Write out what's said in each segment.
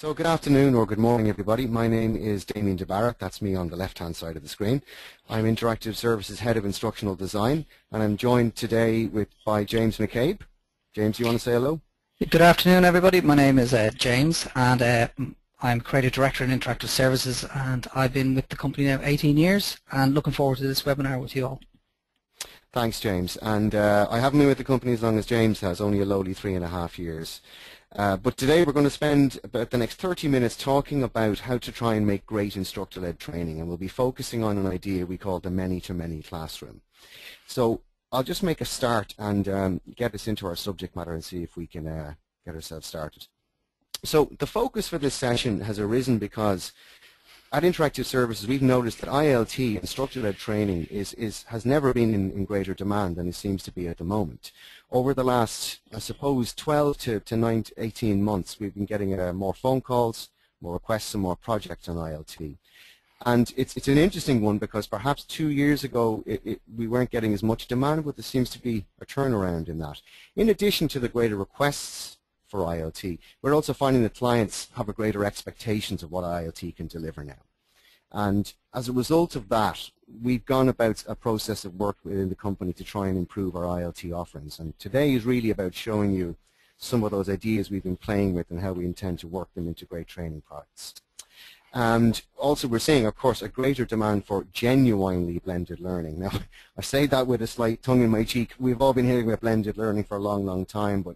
So good afternoon or good morning, everybody. My name is Damien De Barra. That's me on the left-hand side of the screen. I'm Interactive Services Head of Instructional Design, and I'm joined today by James McCabe. James, you want to say hello? Good afternoon, everybody. My name is James, and I'm Creative Director in Interactive Services, and I've been with the company now 18 years, and looking forward to this webinar with you all. Thanks, James. And I haven't been with the company as long as James has, only a lowly 3.5 years. But today we're going to spend about the next 30 minutes talking about how to try and make great instructor-led training, and we'll be focusing on an idea we call the many-to-many classroom. So I'll just make a start and get us into our subject matter and see if we can get ourselves started. So the focus for this session has arisen because at Interactive Services we've noticed that ILT, instructor-led training, has never been in greater demand than it seems to be at the moment. Over the last, I suppose, 12 to 18 months, we've been getting more phone calls, more requests, and more projects on ILT. And it's an interesting one because perhaps 2 years ago we weren't getting as much demand, but there seems to be a turnaround in that. In addition to the greater requests for ILT, we're also finding that clients have a greater expectations of what ILT can deliver now. And as a result of that, we've gone about a process of work within the company to try and improve our ILT offerings. And today is really about showing you some of those ideas we've been playing with and how we intend to work them into great training products. And also we're seeing, of course, a greater demand for genuinely blended learning. Now, I say that with a slight tongue in my cheek. We've all been hearing about blended learning for a long, long time, but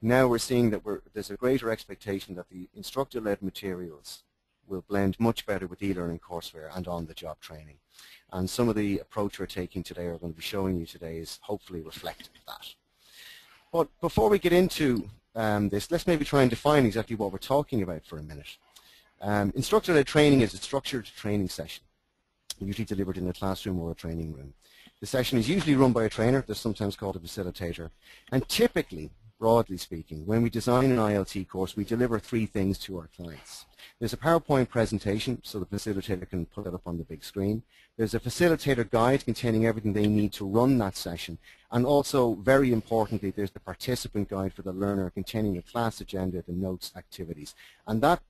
now we're seeing that there's a greater expectation that the instructor-led materials will blend much better with e-learning courseware and on-the-job training. And some of the approach we're taking today, or going to be showing you today, is hopefully reflective of that. But before we get into this, let's maybe try and define exactly what we're talking about for a minute. Instructor-led training is a structured training session, usually delivered in a classroom or a training room. The session is usually run by a trainer. They're sometimes called a facilitator. And typically, broadly speaking, when we design an ILT course, we deliver 3 things to our clients. There's a PowerPoint presentation, so the facilitator can put it up on the big screen. There's a facilitator guide containing everything they need to run that session. And also, very importantly, there's the participant guide for the learner containing a class agenda, the notes, activities. And that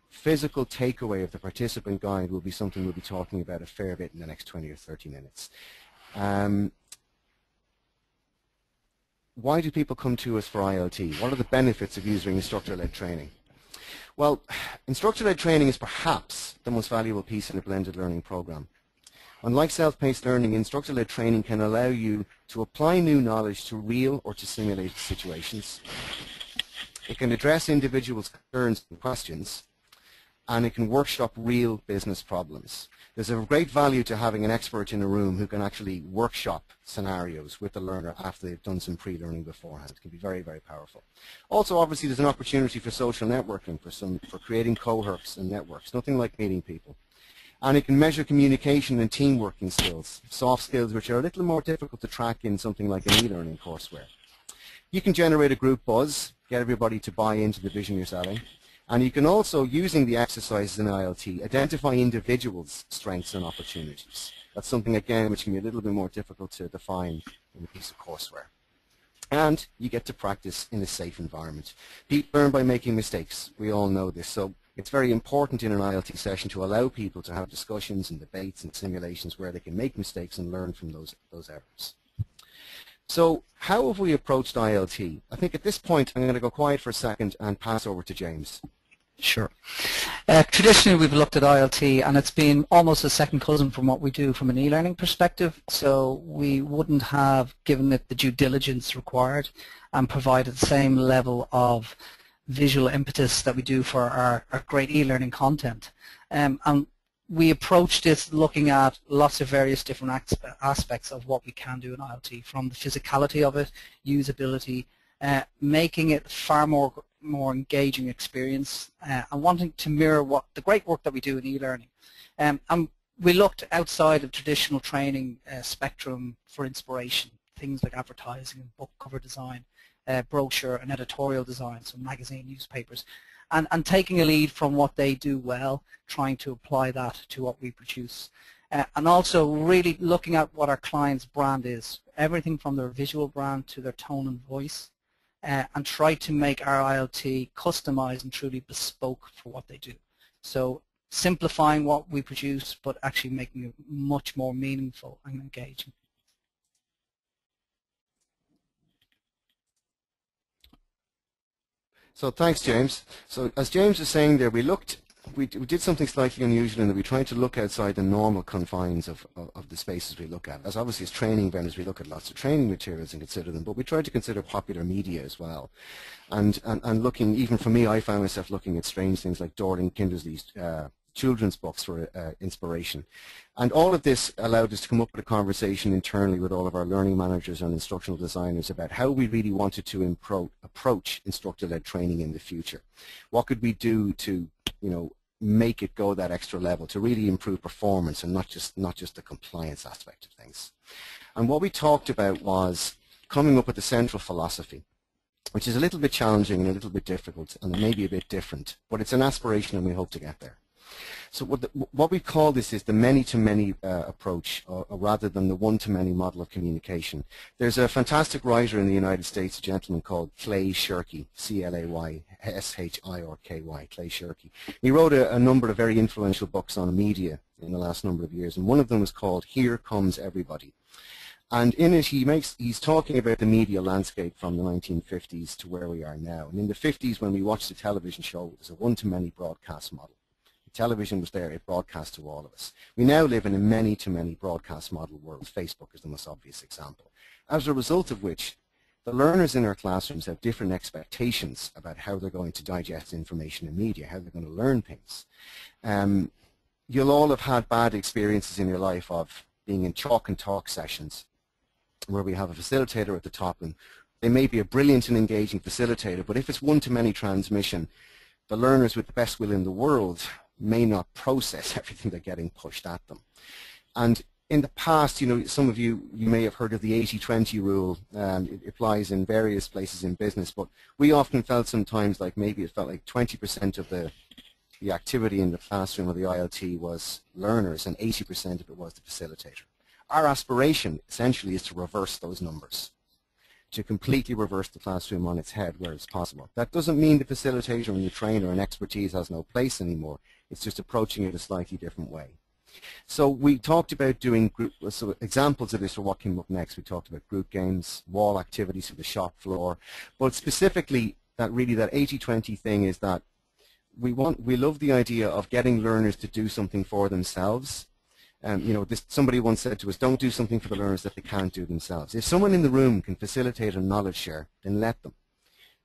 physical takeaway of the participant guide will be something we'll be talking about a fair bit in the next 20 or 30 minutes. Why do people come to us for ILT? What are the benefits of using instructor-led training? Well, instructor-led training is perhaps the most valuable piece in a blended learning program. Unlike self-paced learning, instructor-led training can allow you to apply new knowledge to real or to simulated situations. It can address individuals' concerns and questions, and it can workshop real business problems. There's a great value to having an expert in a room who can actually workshop scenarios with the learner after they've done some pre-learning beforehand. It can be very, very powerful. Also, obviously, there's an opportunity for social networking, for creating cohorts and networks, nothing like meeting people. And it can measure communication and team working skills, soft skills which are a little more difficult to track in something like an e-learning courseware. You can generate a group buzz, get everybody to buy into the vision you're selling. And you can also, using the exercises in ILT, identify individuals' strengths and opportunities. That's something, again, which can be a little bit more difficult to define in a piece of courseware. And you get to practice in a safe environment. People learn by making mistakes. We all know this. So it's very important in an ILT session to allow people to have discussions and debates and simulations where they can make mistakes and learn from those errors. So how have we approached ILT? I think at this point I'm going to go quiet for a second and pass over to James. Sure. Traditionally we've looked at ILT and it's been almost a second cousin from what we do from an e-learning perspective, so we wouldn't have given it the due diligence required and provided the same level of visual impetus that we do for our great e-learning content. And we approached this looking at lots of various different aspects of what we can do in ILT, from the physicality of it, usability, making it far more engaging experience, and wanting to mirror what the great work that we do in e-learning. And we looked outside of traditional training spectrum for inspiration, things like advertising and book cover design, brochure and editorial design, so magazine, newspapers, and taking a lead from what they do well, trying to apply that to what we produce. And also really looking at what our client's brand is, everything from their visual brand to their tone and voice, and try to make our ILT customized and truly bespoke for what they do. So simplifying what we produce, but actually making it much more meaningful and engaging. So thanks, James. So as James was saying there, we did something slightly unusual in that we tried to look outside the normal confines of the spaces we look at. As obviously as training vendors, we look at lots of training materials and consider them, but we tried to consider popular media as well. And looking, even for me, I found myself looking at strange things like Dorling Kindersley's children's books for inspiration. And all of this allowed us to come up with a conversation internally with all of our learning managers and instructional designers about how we really wanted to approach instructor-led training in the future. What could we do to, make it go that extra level to really improve performance and not just the compliance aspect of things. And what we talked about was coming up with a central philosophy, which is a little bit challenging and a little bit difficult and maybe a bit different, but it's an aspiration and we hope to get there. So what we call this is the many-to-many approach, or rather than the one-to-many model of communication. There's a fantastic writer in the United States, a gentleman called Clay Shirky, C-L-A-Y-S-H-I-R-K-Y, Clay Shirky. He wrote a number of very influential books on media in the last number of years, and one of them was called Here Comes Everybody. And in it, he's talking about the media landscape from the 1950s to where we are now. And in the 50s, when we watched the television show, it was a one-to-many broadcast model. Television was there, it broadcast to all of us. We now live in a many-to-many broadcast model world. Facebook is the most obvious example. As a result of which, the learners in our classrooms have different expectations about how they're going to digest information and media, how they're going to learn things. You'll all have had bad experiences in your life of being in chalk and talk sessions where we have a facilitator at the top, and they may be a brilliant and engaging facilitator, but if it's one-to-many transmission, the learners with the best will in the world may not process everything they're getting pushed at them. And in the past, some of you may have heard of the 80-20 rule. It applies in various places in business, but we often felt sometimes like maybe it felt like 20% of the activity in the classroom or the ILT was learners and 80% of it was the facilitator. Our aspiration essentially is to reverse those numbers, to completely reverse the classroom on its head where it's possible. That doesn't mean the facilitator and the trainer and expertise has no place anymore. It's just approaching it a slightly different way. So we talked about doing so examples of this are what came up next. We talked about group games, wall activities for the shop floor, but specifically that 80-20 thing is that we love the idea of getting learners to do something for themselves. Somebody once said to us, don't do something for the learners that they can't do themselves. If someone in the room can facilitate a knowledge share, then let them.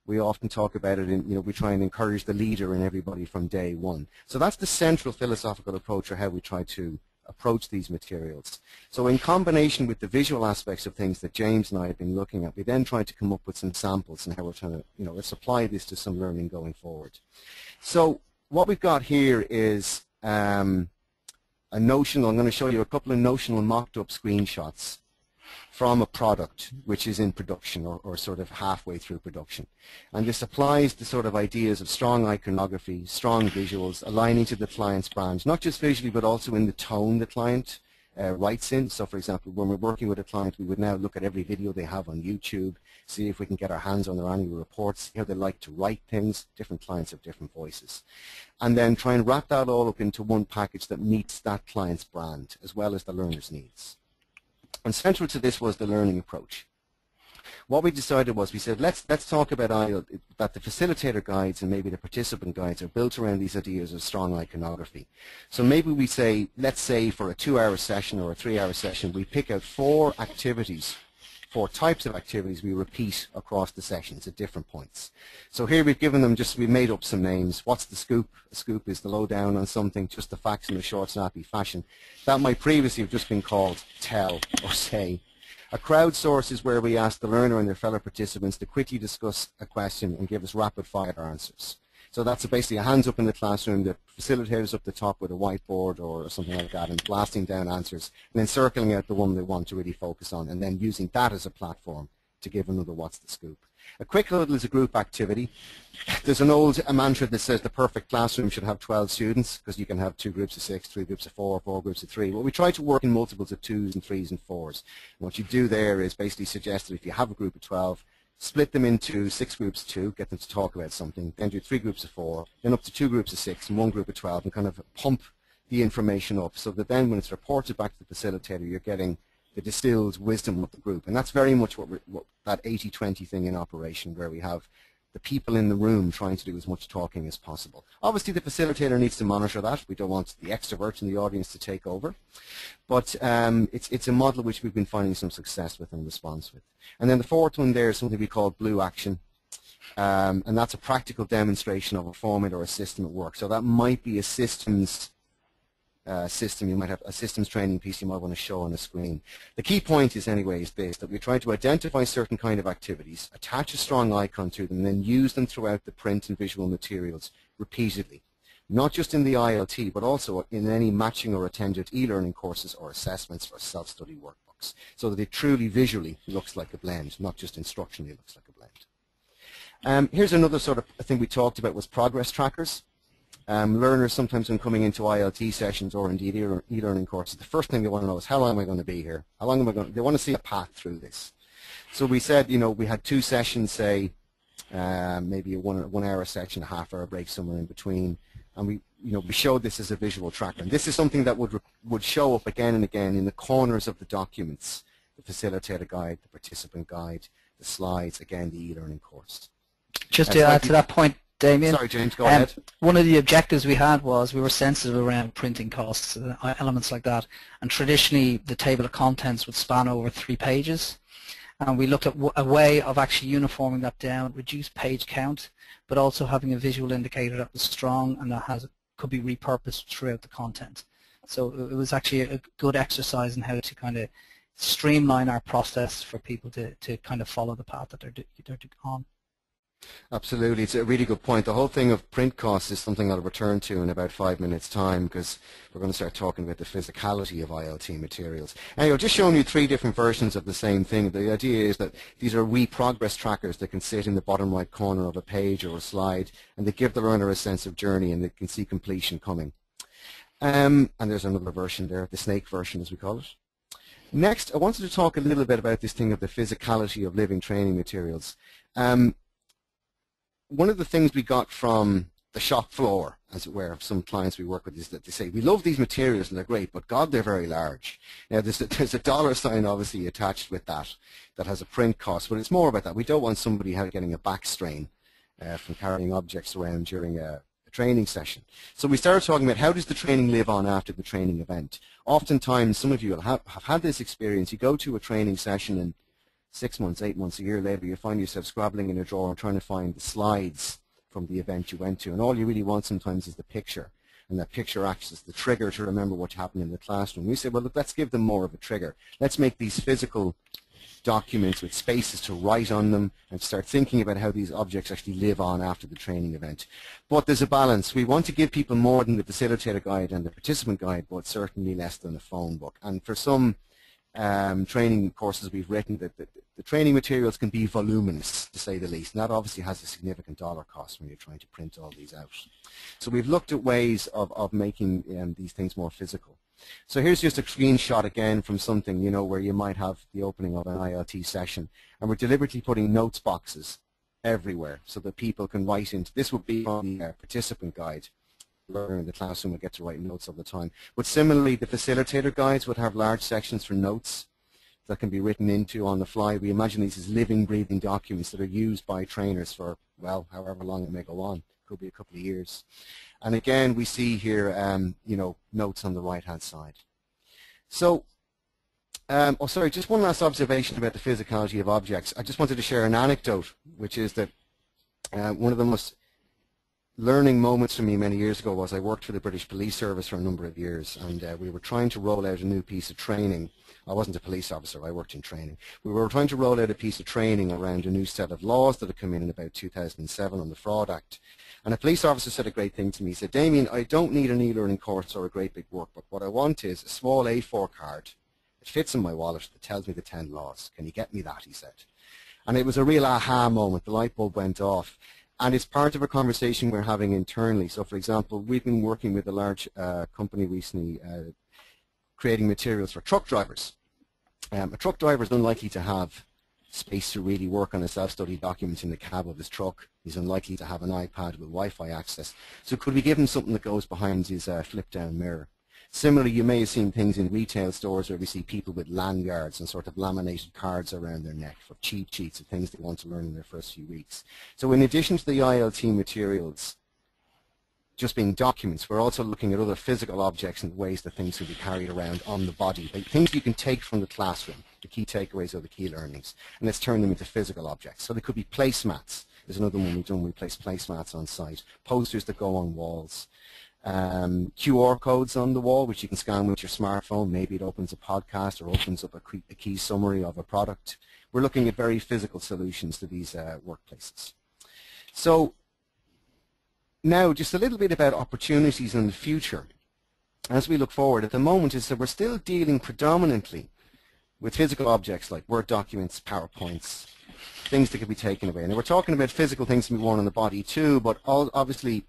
We often talk about it, we try and encourage the leader in everybody from day one. So that's the central philosophical approach, or how we try to approach these materials. So in combination with the visual aspects of things that James and I have been looking at, we then try to come up with some samples and how we're trying to, let's apply this to some learning going forward. So what we've got here is a notional, I'm going to show you a couple of notional mocked up screenshots from a product which is in production or sort of halfway through production. And this applies to sort of ideas of strong iconography, strong visuals, aligning to the client's brand, not just visually but also in the tone the client writes in. So for example, when we're working with a client, we would now look at every video they have on YouTube, see if we can get our hands on their annual reports, see how they like to write things. Different clients have different voices. And then try and wrap that all up into one package that meets that client's brand as well as the learner's needs. And central to this was the learning approach. What we decided was, we said, let's talk about that the facilitator guides and maybe the participant guides are built around these ideas of strong iconography. So maybe we say, let's say for a 2-hour session or a 3-hour session, we pick out 4 types of activities we repeat across the sessions at different points. So here we've given them we've made up some names. What's the scoop? A scoop is the lowdown on something, just the facts in a short, snappy fashion. That might previously have just been called tell or say. A crowdsource is where we ask the learner and their fellow participants to quickly discuss a question and give us rapid-fire answers. So that's basically a hands up in the classroom, the facilitators up the top with a whiteboard or something like that, and blasting down answers, and then circling out the one they want to really focus on, and then using that as a platform to give another what's the scoop. A quick huddle is a group activity. There's an old mantra that says the perfect classroom should have 12 students, because you can have 2 groups of 6, 3 groups of 4, 4 groups of 3. Well, we try to work in multiples of 2s and 3s and 4s. And what you do there is basically suggest that if you have a group of 12, split them into 6 groups of 2, get them to talk about something, then do 3 groups of 4, then up to 2 groups of 6 and 1 group of 12, and kind of pump the information up so that then when it's reported back to the facilitator, you're getting the distilled wisdom of the group. And that's very much what that 80-20 thing in operation, where we have the people in the room trying to do as much talking as possible. Obviously, the facilitator needs to monitor that. We don't want the extroverts in the audience to take over. But it's a model which we've been finding some success with and response with. And then the fourth one there is something we call blue action. And that's a practical demonstration of a format or a system at work. So that might be a systems system. You might have a systems training piece you might want to show on the screen. The key point is anyway is this, that we try to identify certain kind of activities, attach a strong icon to them, and then use them throughout the print and visual materials repeatedly. Not just in the ILT, but also in any matching or attended e-learning courses or assessments or self-study workbooks, so that it truly visually looks like a blend, not just instructionally looks like a blend. Here's another sort of thing we talked about was progress trackers. Learners sometimes when coming into ILT sessions or indeed e-learning courses, the first thing they want to know is how long am I going to be here? How long am I going to, they want to see a path through this. So we said, you know, we had 2 sessions, say, maybe a 1 hour section, a half-hour break somewhere in between, and we showed this as a visual tracker. And this is something that would show up again and again in the corners of the documents, the facilitator guide, the participant guide, the slides, again, the e-learning course. Just to add to that point, Damien. Sorry, James, go ahead. One of the objectives we had was we were sensitive around printing costs, elements like that. And traditionally, the table of contents would span over 3 pages. And we looked at a way of actually uniforming that down, reduce page count, but also having a visual indicator that was strong and that could be repurposed throughout the content. So it was actually a good exercise in how to kind of streamline our process for people to kind of follow the path that they're on. Absolutely, it's a really good point. The whole thing of print costs is something I'll return to in about 5 minutes' time, because we're going to start talking about the physicality of ILT materials. Anyway, I've just shown you 3 different versions of the same thing. The idea is that these are wee progress trackers that can sit in the bottom right corner of a page or a slide, and they give the learner a sense of journey and they can see completion coming. And there's another version there, the snake version as we call it. Next, I wanted to talk a little bit about this thing of the physicality of living training materials. One of the things we got from the shop floor, as it were, of some clients we work with, is that they say, we love these materials and they're great, but God, they're very large. Now, there's a dollar sign obviously attached with that has a print cost, but it's more about that. We don't want somebody getting a back strain from carrying objects around during a training session. So we started talking about how does the training live on after the training event. Oftentimes, some of you will have had this experience. You go to a training session and 6 months, 8 months, a year later, you find yourself scrabbling in a drawer and trying to find the slides from the event you went to. And all you really want sometimes is the picture. And that picture acts as the trigger to remember what happened in the classroom. We say, well, look, let's give them more of a trigger. Let's make these physical documents with spaces to write on them and start thinking about how these objects actually live on after the training event. But there's a balance. We want to give people more than the facilitator guide and the participant guide, but certainly less than a phone book. And for some training courses we've written, that the training materials can be voluminous, to say the least, and that obviously has a significant dollar cost when you're trying to print all these out. So we've looked at ways of making these things more physical. So here's just a screenshot again from something, you know, where you might have the opening of an ILT session, and we're deliberately putting notes boxes everywhere so that people can write into, this would be on the participant guide. Learner in the classroom will get to write notes all the time. But similarly, the facilitator guides would have large sections for notes that can be written into on the fly. We imagine these as living, breathing documents that are used by trainers for, well, however long it may go on. Could be a couple of years. And again, we see here, you know, notes on the right-hand side. So, oh, sorry, just one last observation about the physicality of objects. I just wanted to share an anecdote, which is that one of the most learning moments for me many years ago was I worked for the British Police Service for a number of years, and we were trying to roll out a new piece of training. I wasn't a police officer, I worked in training. We were trying to roll out a piece of training around a new set of laws that had come in about 2007 on the Fraud Act. And a police officer said a great thing to me. He said, Damien, I don't need an e-learning course or a great big workbook. What I want is a small A4 card that fits in my wallet that tells me the 10 laws. Can you get me that, he said. And it was a real aha moment. The light bulb went off. And it's part of a conversation we're having internally. So, for example, we've been working with a large company recently creating materials for truck drivers. A truck driver is unlikely to have space to really work on a self-study document in the cab of his truck. He's unlikely to have an iPad with Wi-Fi access. So could we give him something that goes behind his flip-down mirror? Similarly, you may have seen things in retail stores where we see people with lanyards and sort of laminated cards around their neck for cheat sheets of things they want to learn in their first few weeks. So in addition to the ILT materials just being documents, we're also looking at other physical objects and ways that things can be carried around on the body. Like things you can take from the classroom, the key takeaways or the key learnings, and let's turn them into physical objects. So they could be placemats. There's another one we've done. We place placemats on site, posters that go on walls. QR codes on the wall which you can scan with your smartphone. Maybe it opens a podcast or opens up a key summary of a product. We're looking at very physical solutions to these workplaces. So now just a little bit about opportunities in the future as we look forward. At the moment is that we're still dealing predominantly with physical objects like Word documents, PowerPoints, things that can be taken away. Now we're talking about physical things to be worn on the body too, but obviously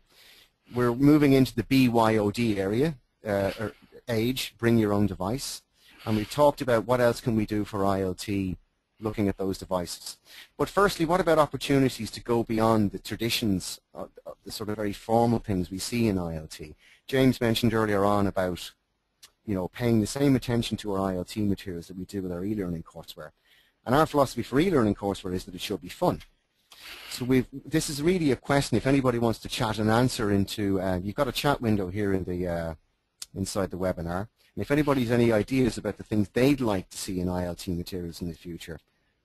we're moving into the BYOD area, or age, bring your own device. And we've talked about what else can we do for ILT, looking at those devices. But firstly, what about opportunities to go beyond the traditions, the sort of very formal things we see in ILT? James mentioned earlier on about, you know, paying the same attention to our ILT materials that we do with our e-learning courseware. And our philosophy for e-learning courseware is that it should be fun. So this is really a question, if anybody wants to chat and answer into, you've got a chat window here in the, inside the webinar. And if anybody has any ideas about the things they'd like to see in ILT materials in the future,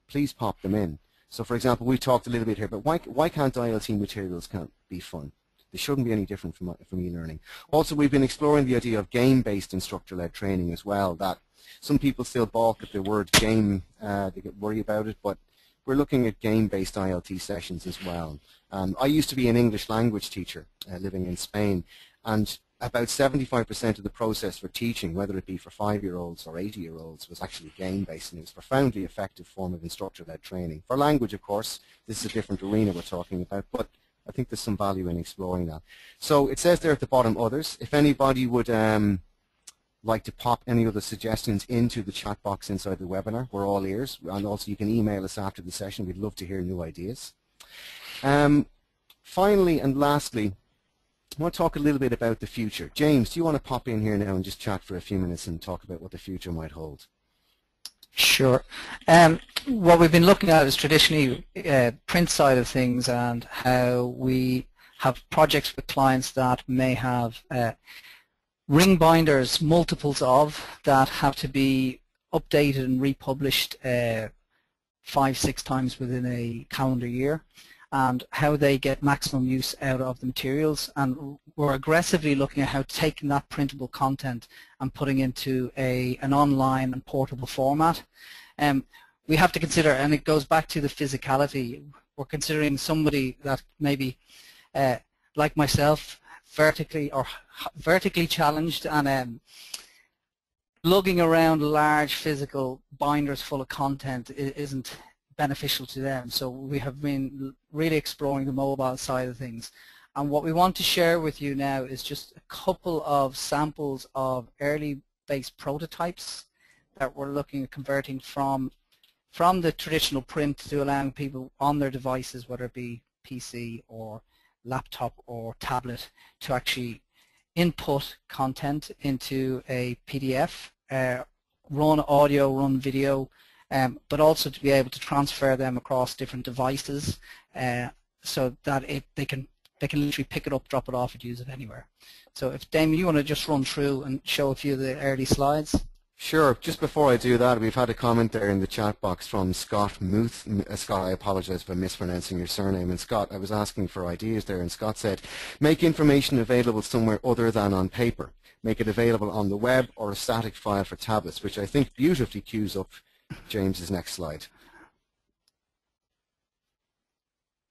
please pop them in. So for example, we talked a little bit here, but why can't ILT materials be fun? They shouldn't be any different from e-learning. Also, we've been exploring the idea of game-based instructor-led training as well. That some people still balk at the word game, they get worried about it, but we're looking at game-based ILT sessions as well. I used to be an English language teacher living in Spain, and about 75% of the process for teaching, whether it be for 5-year-olds or 80-year-olds, was actually game-based, and it was a profoundly effective form of instructor-led training. For language, of course, this is a different arena we're talking about, but I think there's some value in exploring that. So it says there at the bottom, others. If anybody would like to pop any other suggestions into the chat box inside the webinar, we're all ears. And also you can email us after the session. We'd love to hear new ideas. Finally and lastly, I want to talk a little bit about the future. James, do you want to pop in here now and just chat for a few minutes and talk about what the future might hold? Sure. What we've been looking at is traditionally print side of things and how we have projects with clients that may have ring binders, multiples of, that have to be updated and republished 5-6 times within a calendar year, and how they get maximum use out of the materials. And we're aggressively looking at how taking that printable content and putting into an online and portable format. We have to consider, and it goes back to the physicality, we're considering somebody that maybe, like myself, vertically challenged and lugging around large physical binders full of content isn't beneficial to them. So we have been really exploring the mobile side of things. And what we want to share with you now is just a couple of samples of early based prototypes that we're looking at converting from the traditional print to allowing people on their devices, whether it be PC or laptop or tablet, to actually input content into a PDF, run audio, run video, but also to be able to transfer them across different devices so that they can literally pick it up, drop it off, and use it anywhere. So if Damien, you want to just run through and show a few of the early slides. Sure. Just before I do that, we've had a comment there in the chat box from Scott Muth. Scott, I apologize for mispronouncing your surname. And Scott, I was asking for ideas there, and Scott said, make information available somewhere other than on paper. Make it available on the web or a static file for tablets, which I think beautifully cues up James's next slide.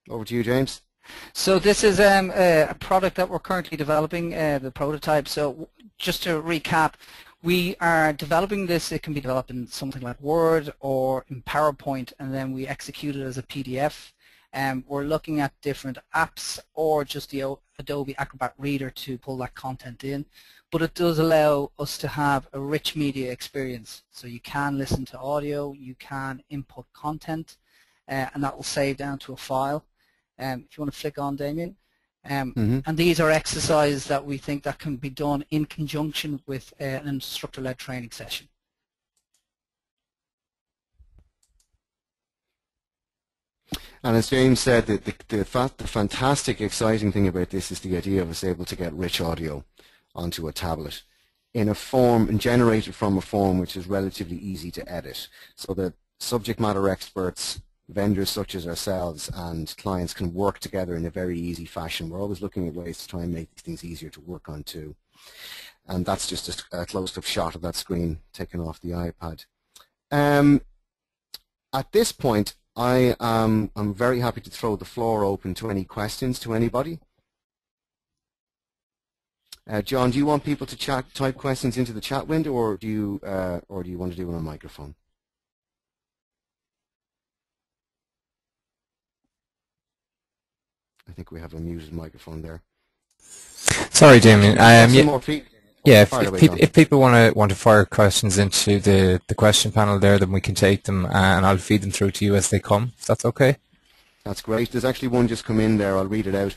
Over to you, James. So this is a product that we're currently developing, the prototype. So just to recap, we are developing this. It can be developed in something like Word or in PowerPoint, and then we execute it as a PDF. We're looking at different apps or just the Adobe Acrobat Reader to pull that content in. But it does allow us to have a rich media experience. So you can listen to audio, you can input content, and that will save down to a file. If you want to flick on, Damien. And these are exercises that we think that can be done in conjunction with an instructor-led training session. And as James said, the fantastic, exciting thing about this is the idea of us able to get rich audio onto a tablet in a form and generated from a form which is relatively easy to edit, so that subject matter experts, vendors such as ourselves, and clients can work together in a very easy fashion. We're always looking at ways to try and make these things easier to work on too. And that's just a close-up shot of that screen taken off the iPad. At this point, I'm very happy to throw the floor open to any questions to anybody. John, do you want people to type questions into the chat window, or do you want to do it on microphone? I think we have a muted microphone there. Sorry, Damien. Yeah, if people want to fire questions into the question panel there, then we can take them and I'll feed them through to you as they come. If that's okay. That's great. There's actually one just come in there. I'll read it out.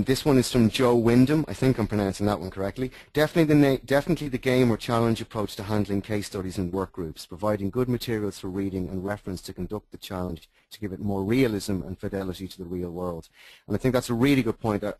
This one is from Joe Wyndham. I think I'm pronouncing that one correctly. Definitely the game or challenge approach to handling case studies and work groups, providing good materials for reading and reference to conduct the challenge to give it more realism and fidelity to the real world. And I think that's a really good point. I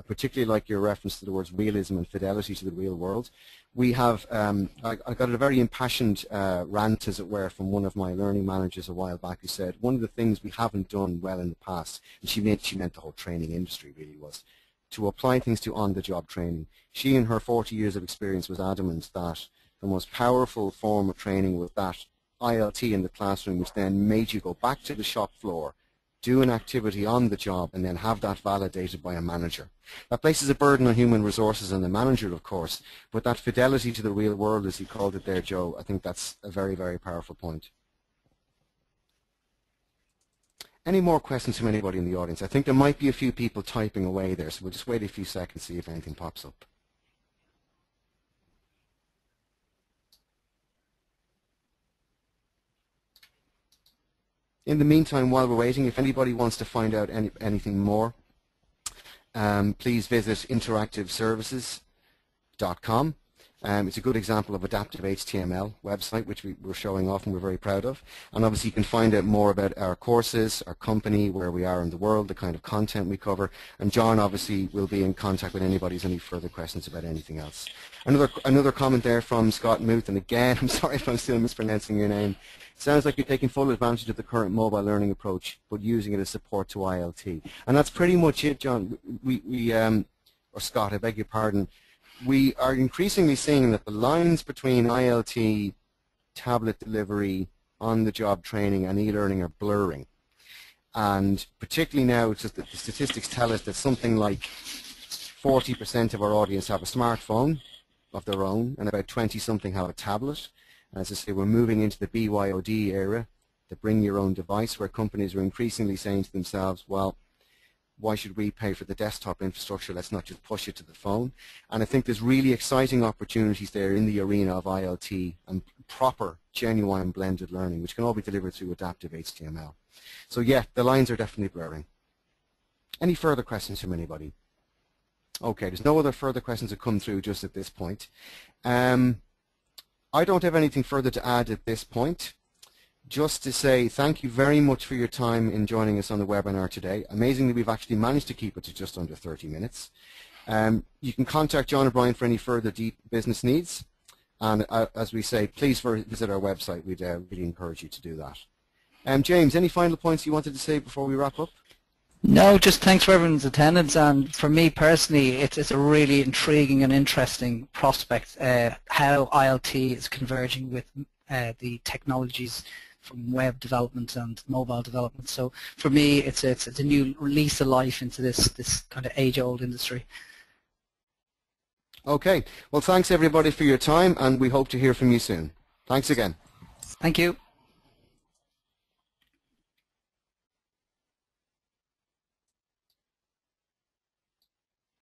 particularly like your reference to the words realism and fidelity to the real world. We have, I got a very impassioned rant, as it were, from one of my learning managers a while back, who said one of the things we haven't done well in the past, and she meant the whole training industry really, was to apply things to on-the-job training. She, in her 40 years of experience, was adamant that the most powerful form of training was that ILT in the classroom, which then made you go back to the shop floor, do an activity on the job, and then have that validated by a manager. That places a burden on human resources and the manager, of course, but that fidelity to the real world, as you called it there, Joe, I think that's a very, very powerful point. Any more questions from anybody in the audience? I think there might be a few people typing away there, so we'll just wait a few seconds, see if anything pops up. In the meantime, while we're waiting, if anybody wants to find out anything more, please visit interactiveservices.com. It's a good example of adaptive HTML website, which we're showing off and we're very proud of. And obviously you can find out more about our courses, our company, where we are in the world, the kind of content we cover. And John obviously will be in contact with anybody who's any further questions about anything else. Another comment there from Scott Muth, and again, I'm sorry if I'm still mispronouncing your name. Sounds like you're taking full advantage of the current mobile learning approach, but using it as support to ILT. And that's pretty much it, John. Or Scott, I beg your pardon. We are increasingly seeing that the lines between ILT, tablet delivery, on-the-job training, and e-learning are blurring. And particularly now, it's just that the statistics tell us that something like 40% of our audience have a smartphone of their own, and about 20-something have a tablet. As I say, we're moving into the BYOD era, the bring your own device, where companies are increasingly saying to themselves, well, why should we pay for the desktop infrastructure? Let's not just push it to the phone. And I think there's really exciting opportunities there in the arena of ILT and proper, genuine blended learning, which can all be delivered through adaptive HTML. So yeah, the lines are definitely blurring. Any further questions from anybody? Okay, there's no other further questions that come through just at this point. I don't have anything further to add at this point. Just to say thank you very much for your time in joining us on the webinar today. Amazingly, we've actually managed to keep it to just under 30 minutes. You can contact John O'Brien for any further deep business needs. And as we say, please visit our website. We'd really encourage you to do that. James, any final points you wanted to say before we wrap up? No, just thanks for everyone's attendance, and for me personally, it's a really intriguing and interesting prospect, how ILT is converging with the technologies from web development and mobile development. So for me, it's a new release of life into this kind of age-old industry. Okay, well thanks everybody for your time, and we hope to hear from you soon. Thanks again. Thank you.